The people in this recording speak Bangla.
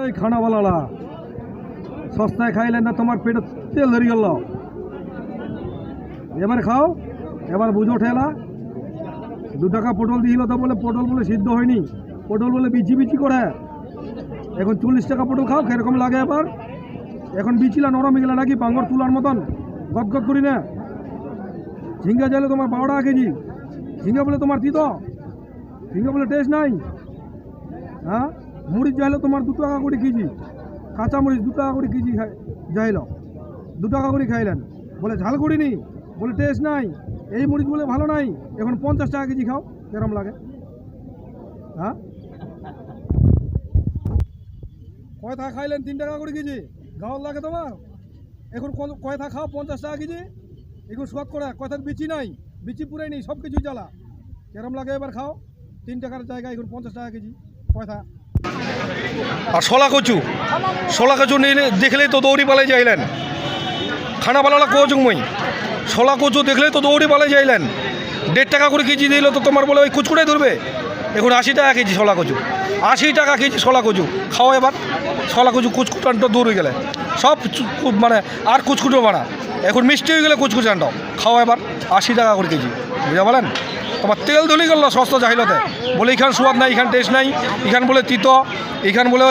এই খানাওয়ালারা সস্তায় খাইলে না তোমার পেটে তেল ধরে গেল। এবার খাও, এবার বুঝো ঠেলা। 2 টাকা পটল দিল তো বলে পটল বলে সিদ্ধ হয়নি, পটল বলে বিচি বিচি করে। এখন 40 টাকা পটল খাও, কিরকম লাগে এবার? এখন বিচিলা নরম হয়ে গেলে নাকি বাঙ্গর তুলার মতন গদগদ করি না। ঝিঙ্গা চাইলে তোমার 12 টাকা কেজি, ঝিঙ্গা বলে তোমার তিতো, ঝিঙ্গা বলে টেস্ট নাই। হ্যাঁ, মরিচ যাইলে তোমার 2 টাকা করে কেজি, কাঁচা মরিচ 2 টাকা করে কেজি যাইল, 2 টাকা করে খাইলেন বলে ঝাল করিনি, বলে টেস্ট নাই। এই মরিচ বলে ভালো নাই, এখন 50 টাকা কেজি খাও, কেরম লাগে? হ্যাঁ, কয় থা খাইলেন 3 টাকা করে কেজি, গাঁও লাগে তোমার? এখন কয় থা খাও 50 টাকা কেজি, এখন সোয়াদ করে। কয় থাক বিচি নাই, বিচি পুরাই নেই, সব কিছু জ্বালা, কেরম লাগে? এবার খাও 3 টাকার জায়গায় এখন 50 টাকা কেজি, কয় থা। আর শলা কচু, শলা কচু নিলে দেখলেই তো দৌড়ি পালাই যাইলেন। খানাওয়ালা কোচ মই শলা কচু দেখলেই তো দৌড়ি পালাই যাইলেন। 1.5 টাকা করে কেজি দিল তো তোমার বলে ওই কুচকুটাই ধরবে। এখন 80 টাকা কেজি শলা কচু, 80 টাকা কেজি শলা কচু খাও এবার। শলা কচু কুচকুটানটা দূর হয়ে গেলে সব মানে আর কুচকুটো বানা, এখন মিষ্টি হয়ে গেলে কুচকুচানটাও খাও এবার। 80 টাকা করে কেজি, বুঝা বলেন? তোমার তেল ধরে গেল সস্তা চাহিলতে, বলে এখান সোয়াদ নাই, এখান টেস্ট নাই, এখান বলে তিতো, এখান বলে